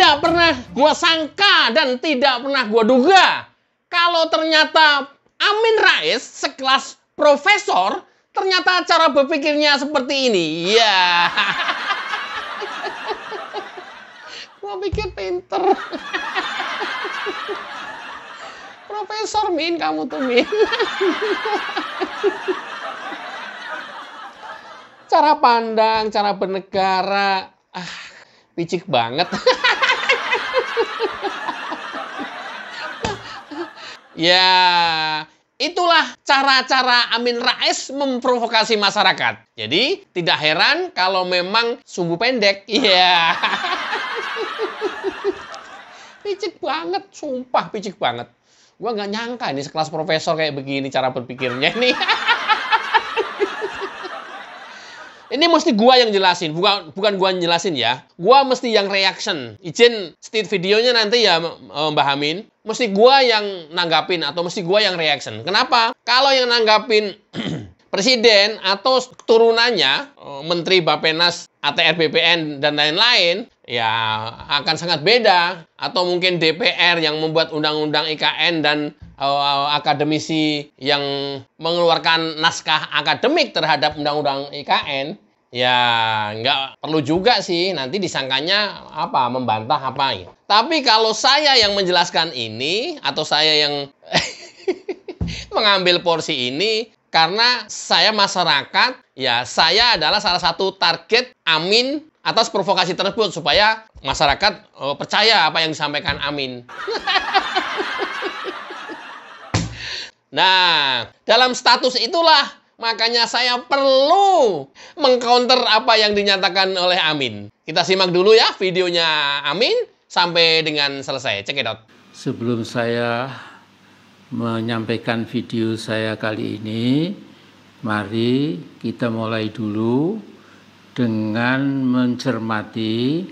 Tidak pernah gua sangka dan tidak pernah gua duga kalau ternyata Amin Rais sekelas profesor ternyata cara berpikirnya seperti ini. Ya. Gua pikir pinter. Profesor Min, kamu tuh Min. Cara pandang, cara bernegara, picik banget. Ya, itulah cara-cara Amin Rais memprovokasi masyarakat. Jadi, tidak heran kalau memang sumbu pendek. Iya. Picik banget, sumpah picik banget. Gua nggak nyangka ini sekelas profesor kayak begini cara berpikirnya nih. Ini mesti gua yang jelasin, bukan gua yang jelasin ya. Gua mesti yang reaction. Izin state videonya nanti ya Mbak Amin. Mesti gua yang nanggapin atau mesti gua yang reaction. Kenapa? Kalau yang nanggapin presiden atau turunannya, Menteri Bappenas, ATR BPN, dan lain-lain, ya akan sangat beda. Atau mungkin DPR yang membuat undang-undang IKN dan akademisi yang mengeluarkan naskah akademik terhadap undang-undang IKN, ya nggak perlu juga sih. Nanti disangkanya apa, membantah apa ya. Tapi kalau saya yang menjelaskan ini, atau saya yang mengambil porsi ini, karena saya masyarakat, ya saya adalah salah satu target Amin atas provokasi tersebut, supaya masyarakat percaya apa yang disampaikan Amin. Nah, dalam status itulah makanya saya perlu mengcounter apa yang dinyatakan oleh Amin. Kita simak dulu ya videonya Amin sampai dengan selesai. Cekidot. Sebelum saya menyampaikan video saya kali ini, mari kita mulai dulu dengan mencermati,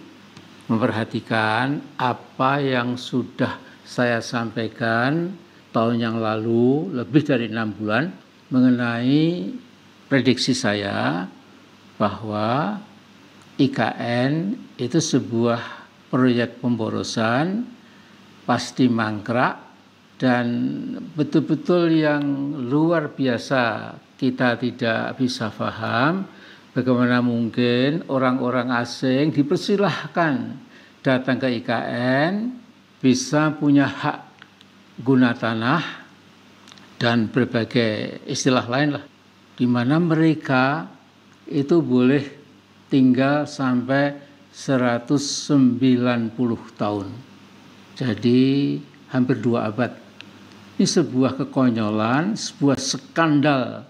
memperhatikan apa yang sudah saya sampaikan tahun yang lalu, lebih dari 6 bulan, mengenai prediksi saya bahwa IKN itu sebuah proyek pemborosan, pasti mangkrak, dan betul-betul yang luar biasa kita tidak bisa paham bagaimana mungkin orang-orang asing dipersilahkan datang ke IKN, bisa punya hak guna tanah dan berbagai istilah lain lah, di mana mereka itu boleh tinggal sampai 190 tahun. Jadi hampir 2 abad. Ini sebuah kekonyolan, sebuah skandal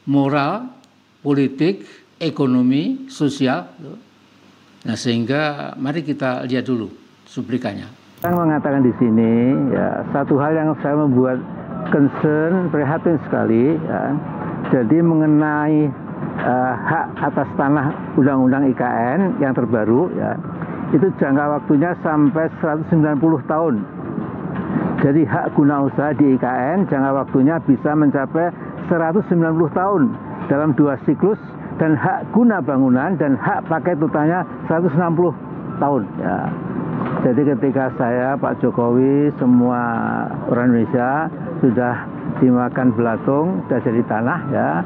moral, politik, ekonomi, sosial. Nah, sehingga mari kita lihat dulu cuplikannya. Saya mengatakan di sini, ya, satu hal yang saya membuat concern, prihatin sekali, ya. Jadi mengenai hak atas tanah Undang-Undang IKN yang terbaru, ya, itu jangka waktunya sampai 190 tahun. Jadi hak guna usaha di IKN jangka waktunya bisa mencapai 190 tahun dalam 2 siklus, dan hak guna bangunan dan hak pakai hutannya 160 tahun. Ya. Jadi ketika saya, Pak Jokowi, semua orang Indonesia sudah dimakan belatung, sudah jadi tanah, ya.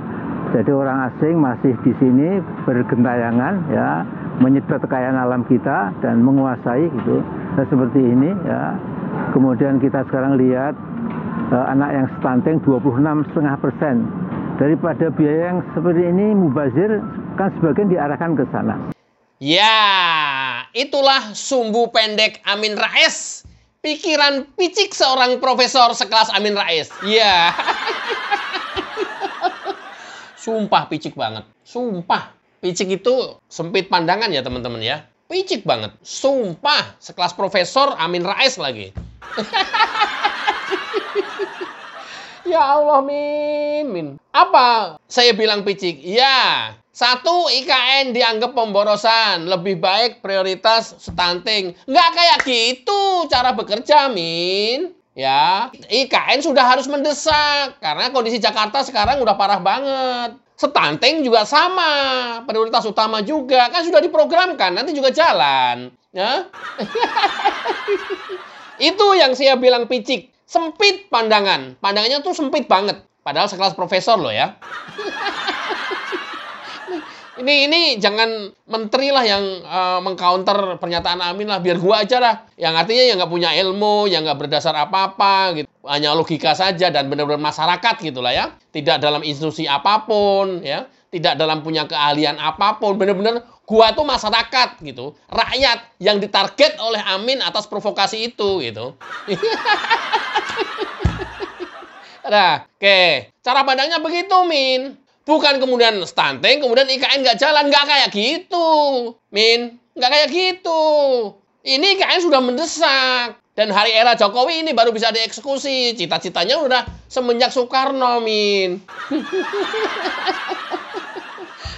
Jadi orang asing masih di sini bergentayangan, ya, menyedot kekayaan alam kita dan menguasai gitu. Nah, seperti ini, ya. Kemudian kita sekarang lihat anak yang stunting 26,5%. Daripada biaya yang seperti ini mubazir, kan sebagian diarahkan ke sana. Ya, itulah sumbu pendek Amin Rais. Pikiran picik seorang profesor sekelas Amin Rais. Ya. Sumpah picik banget. Sumpah. Picik itu sempit pandangan ya teman-teman ya. Picik banget. Sumpah. Sekelas profesor Amin Rais lagi. Ya Allah, Min. Apa saya bilang picik? Ya, 1, IKN dianggap pemborosan. Lebih baik prioritas stunting. Nggak kayak gitu cara bekerja, Min. Ya, IKN sudah harus mendesak. Karena kondisi Jakarta sekarang udah parah banget. Stunting juga sama, prioritas utama juga. Kan sudah diprogramkan, nanti juga jalan. Ya? Itu yang saya bilang picik. Sempit pandangan. Pandangannya tuh sempit banget. Padahal sekelas profesor loh ya. Ini jangan menteri lah yang mengcounter pernyataan Amin lah. Biar gua aja lah. Yang artinya yang nggak punya ilmu, yang nggak berdasar apa-apa gitu. Hanya logika saja dan benar-benar masyarakat gitulah ya. Tidak dalam institusi apapun ya. Tidak dalam punya keahlian apapun. Benar-benar gua tuh masyarakat gitu. Rakyat yang ditarget oleh Amin atas provokasi itu gitu. Nah, oke. Cara pandangnya begitu, Min. Bukan kemudian stunting, kemudian IKN nggak jalan. Nggak kayak gitu, Min. Nggak kayak gitu. Ini IKN sudah mendesak. Dan hari era Jokowi ini baru bisa dieksekusi. Cita-citanya udah semenjak Soekarno, Min.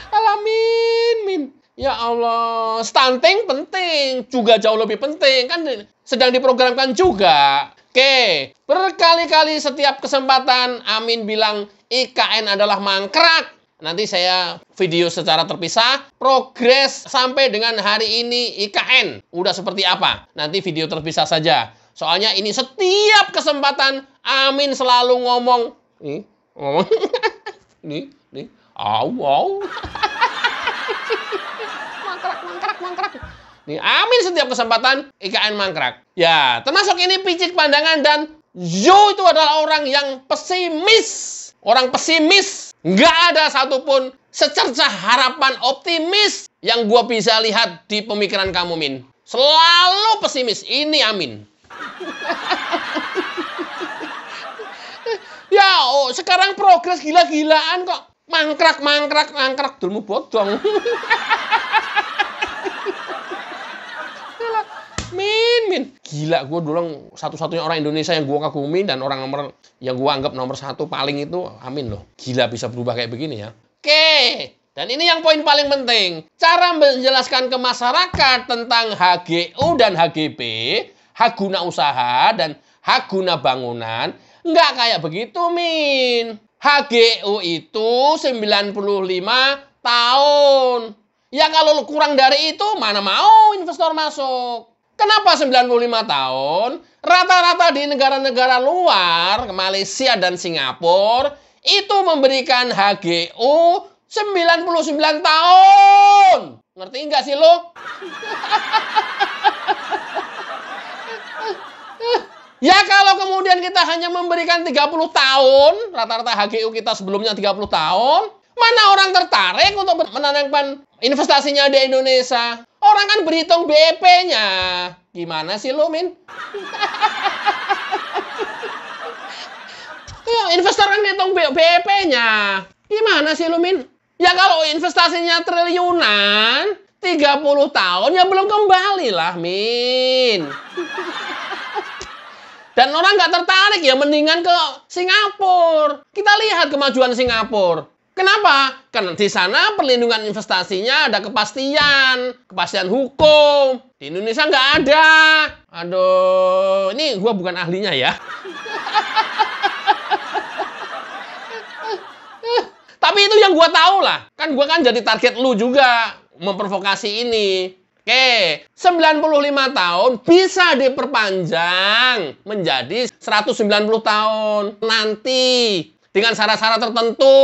Alamin, Min. Ya Allah. Stunting penting. Juga jauh lebih penting. Kan sedang diprogramkan juga. Oke. Berkali-kali setiap kesempatan Amin bilang IKN adalah mangkrak. Nanti saya video secara terpisah. Progres sampai dengan hari ini IKN. Udah seperti apa? Nanti video terpisah saja. Soalnya ini setiap kesempatan Amin selalu ngomong. Nih, ngomong. Nih. Wow. Mangkrak. Nih, Amin setiap kesempatan IKN mangkrak. Ya, termasuk ini picik pandangan dan Zhou itu adalah orang yang pesimis. Orang pesimis. Nggak ada satupun secercah harapan optimis yang gua bisa lihat di pemikiran kamu, Min. Selalu pesimis. Ini Amin. Ya, sekarang progres gila-gilaan kok. Mangkrak. Dulmu bodong. Min. Gila, gue dulu satu-satunya orang Indonesia yang gue kagumi dan orang yang gue anggap nomor satu paling itu Amin loh. Gila bisa berubah kayak begini ya. Oke, dan ini yang poin paling penting. Cara menjelaskan ke masyarakat tentang HGU dan HGB, hak guna usaha dan hak guna bangunan, nggak kayak begitu, Min. HGU itu 95 tahun. Ya kalau kurang dari itu, mana mau investor masuk. Kenapa 95 tahun? Rata-rata di negara-negara luar, Malaysia dan Singapura, itu memberikan HGU 99 tahun. Ngerti nggak sih lo? Ya kalau kemudian kita hanya memberikan 30 tahun, rata-rata HGU kita sebelumnya 30 tahun, mana orang tertarik untuk menanamkan investasinya di Indonesia? Orang kan berhitung BEP-nya. Gimana sih lo, Min? Investor kan ngitung BEP-nya. Gimana sih lo, Min? Ya kalau investasinya triliunan, 30 tahun ya belum kembali lah, Min. Dan orang nggak tertarik ya mendingan ke Singapura. Kita lihat kemajuan Singapura. Kenapa? Karena di sana perlindungan investasinya ada kepastian hukum. Di Indonesia nggak ada. Aduh, ini gua bukan ahlinya ya. Tapi itu yang gua tahu lah. Kan gua kan jadi target lu juga memprovokasi ini. Oke, 95 tahun bisa diperpanjang menjadi 190 tahun nanti dengan syarat-syarat tertentu.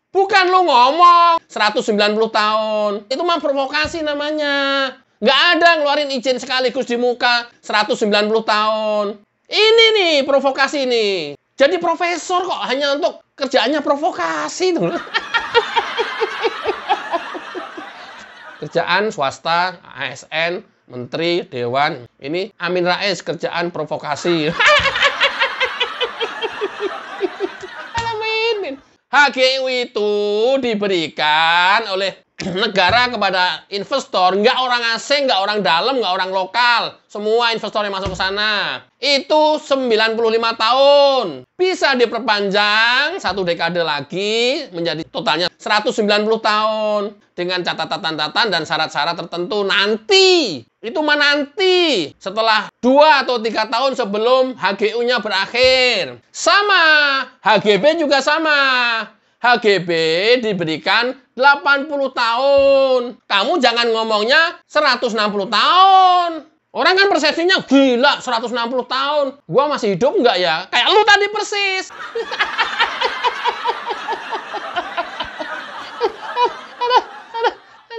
Bukan lu ngomong 190 tahun. Itu mah provokasi namanya. Nggak ada ngeluarin izin sekaligus di muka 190 tahun. Ini nih provokasi nih. Jadi profesor kok hanya untuk kerjaannya provokasi tuh. Kerjaan swasta, ASN, menteri, dewan. Ini Amin Rais kerjaan provokasi. HGU itu diberikan oleh negara kepada investor, nggak orang asing, nggak orang dalam, nggak orang lokal. Semua investor yang masuk ke sana. Itu 95 tahun. Bisa diperpanjang 1 dekade lagi menjadi totalnya 190 tahun. Dengan catatan-catatan dan syarat-syarat tertentu nanti. Itu mah nanti. Setelah 2 atau 3 tahun sebelum HGU-nya berakhir. Sama. HGB juga sama. HGB diberikan 80 tahun. Kamu jangan ngomongnya 160 tahun. Orang kan persepsinya, gila 160 tahun. Gua masih hidup nggak ya? Kayak lu tadi persis.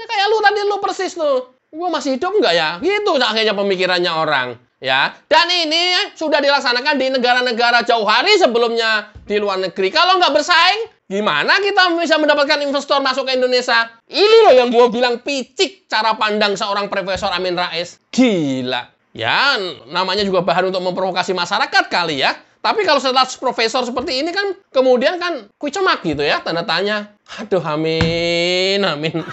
Kayak lu tadi lu persis tuh. Gua masih hidup nggak ya? Gitu akhirnya pemikirannya orang. Ya, dan ini sudah dilaksanakan di negara-negara jauh hari sebelumnya di luar negeri. Kalau nggak bersaing, gimana kita bisa mendapatkan investor masuk ke Indonesia? Ini loh yang gue bilang picik cara pandang seorang Profesor Amin Rais. Gila. Ya, namanya juga bahan untuk memprovokasi masyarakat kali ya. Tapi kalau setelah profesor seperti ini kan, kemudian kan kucemak gitu ya, tanda tanya. Aduh, amin, amin.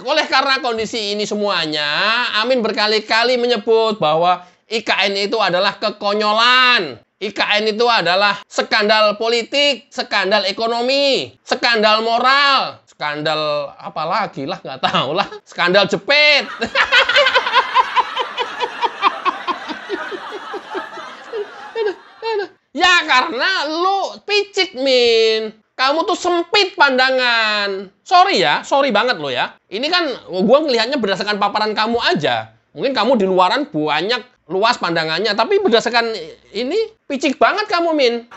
Oleh karena kondisi ini semuanya, Amin berkali-kali menyebut bahwa IKN itu adalah kekonyolan. IKN itu adalah skandal politik, skandal ekonomi, skandal moral, skandal apa lagi lah, nggak tahu lah, skandal jepit. Ya karena lu picik, Min. Kamu tuh sempit pandangan. Sorry banget lo ya. Ini kan gue ngelihatnya berdasarkan paparan kamu aja. Mungkin kamu di luaran banyak luas pandangannya, tapi berdasarkan ini picik banget kamu, Min.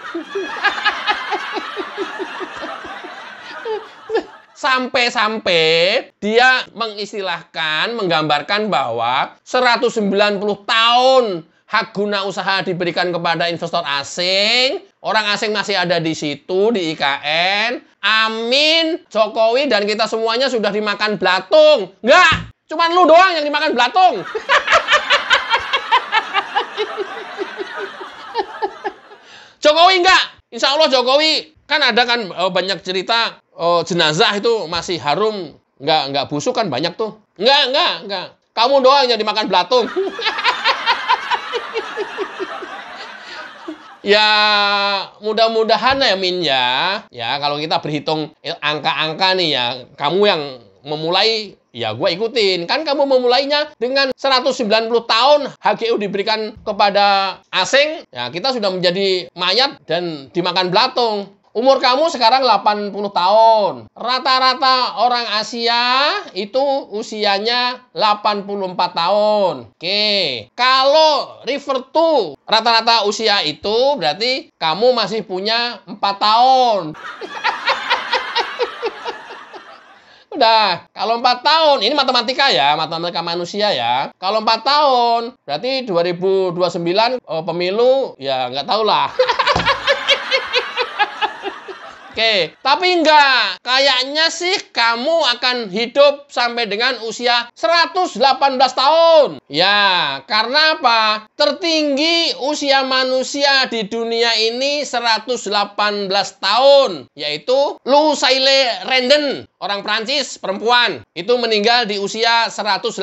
Sampai-sampai dia mengistilahkan, menggambarkan bahwa 190 tahun hak guna usaha diberikan kepada investor asing. Orang asing masih ada di situ, di IKN. Amin, Jokowi, dan kita semuanya sudah dimakan belatung. Enggak, cuman lu doang yang dimakan belatung. Jokowi enggak. Insya Allah Jokowi, kan ada kan banyak cerita jenazah itu masih harum. Enggak busuk kan banyak tuh. Enggak. Kamu doang yang dimakan belatung. Ya, mudah-mudahan ya, Min ya. Ya, kalau kita berhitung angka-angka nih ya, kamu yang memulai, ya gue ikutin. Kan kamu memulainya dengan 190 tahun HGU diberikan kepada asing, ya kita sudah menjadi mayat dan dimakan belatung. Umur kamu sekarang 80 tahun. Rata-rata orang Asia itu usianya 84 tahun. Oke. Kalau refer to rata-rata usia itu berarti kamu masih punya 4 tahun. Udah, kalau 4 tahun, ini matematika ya, matematika manusia ya. Kalau 4 tahun, berarti 2029 pemilu, ya nggak tahu lah. Oke, tapi enggak. Kayaknya sih kamu akan hidup sampai dengan usia 118 tahun. Ya, karena apa? Tertinggi usia manusia di dunia ini 118 tahun. Yaitu Lou Saile Renden, orang Prancis, perempuan. Itu meninggal di usia 118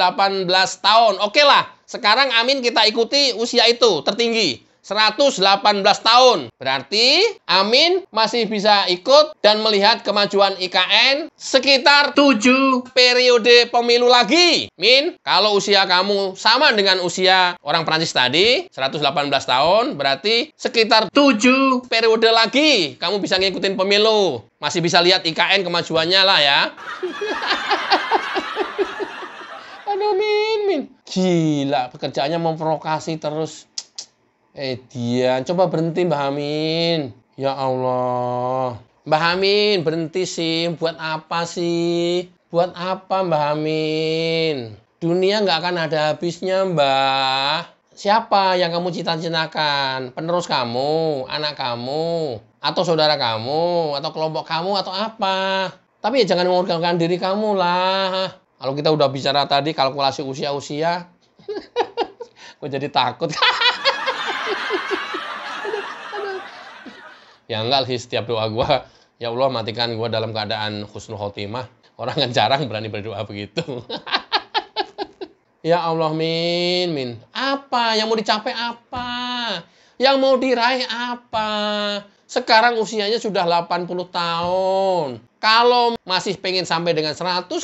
tahun. Oke lah, sekarang Amin kita ikuti usia itu, tertinggi. 118 tahun. Berarti Amin masih bisa ikut dan melihat kemajuan IKN sekitar 7 periode pemilu lagi. Min, kalau usia kamu sama dengan usia orang Prancis tadi, 118 tahun, berarti sekitar 7 periode lagi kamu bisa ngikutin pemilu. Masih bisa lihat IKN kemajuannya lah ya. Aduh, Min. Gila, pekerjaannya memprovokasi terus. Dian, coba berhenti Mbah Amin. Ya Allah. Mbah Amin, berhenti sih. Buat apa sih? Buat apa Mbah Amin? Dunia nggak akan ada habisnya, Mbah. Siapa yang kamu cita-citakan? Penerus kamu, anak kamu, atau saudara kamu, atau kelompok kamu, atau apa? Tapi ya jangan mengorbankan diri kamu lah. Kalau kita udah bicara tadi kalkulasi usia-usia, gue jadi takut. Ya enggak sih, setiap doa gue, ya Allah matikan gue dalam keadaan husnul khotimah. Orang kan jarang berani berdoa begitu. Ya Allah, Min. Apa? Yang mau dicapai apa? Yang mau diraih apa? Sekarang usianya sudah 80 tahun. Kalau masih pengen sampai dengan 118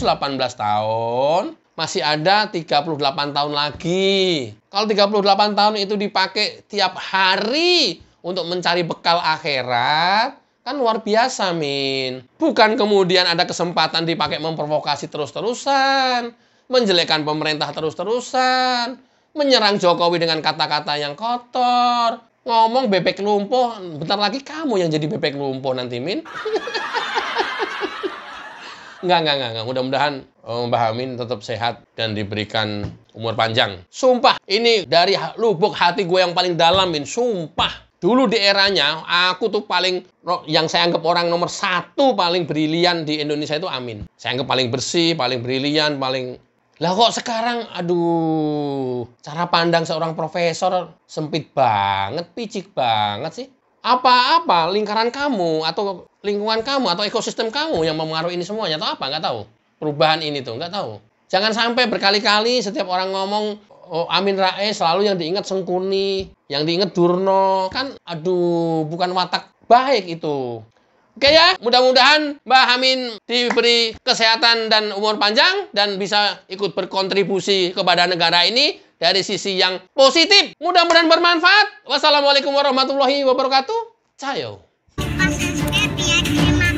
tahun, masih ada 38 tahun lagi. Kalau 38 tahun itu dipakai tiap hari untuk mencari bekal akhirat, kan luar biasa, Min. Bukan kemudian ada kesempatan dipakai memprovokasi terus-terusan, menjelekkan pemerintah terus-terusan, menyerang Jokowi dengan kata-kata yang kotor, ngomong bebek lumpuh, bentar lagi kamu yang jadi bebek lumpuh nanti, Min. Enggak. Mudah-mudahan Mbah Amin tetap sehat dan diberikan umur panjang. Sumpah, ini dari lubuk hati gue yang paling dalam, Min. Sumpah. Dulu di eranya, aku tuh paling, yang saya anggap orang nomor 1 paling brilian di Indonesia itu Amin. Saya anggap paling bersih, paling brilian, paling... Lah kok sekarang, aduh, cara pandang seorang profesor sempit banget, picik banget sih. Apa-apa lingkaran kamu atau lingkungan kamu atau ekosistem kamu yang mempengaruhi ini semuanya atau apa? Nggak tahu. Perubahan ini tuh nggak tahu. Jangan sampai berkali-kali setiap orang ngomong Amin Rais selalu yang diingat Sengkuni, yang diingat Durno. Kan aduh, bukan watak baik itu. Oke ya, mudah-mudahan Mbah Amin diberi kesehatan dan umur panjang dan bisa ikut berkontribusi kepada negara ini dari sisi yang positif. Mudah-mudahan bermanfaat. Wassalamualaikum warahmatullahi wabarakatuh. Cayo. Subscribe ya, terima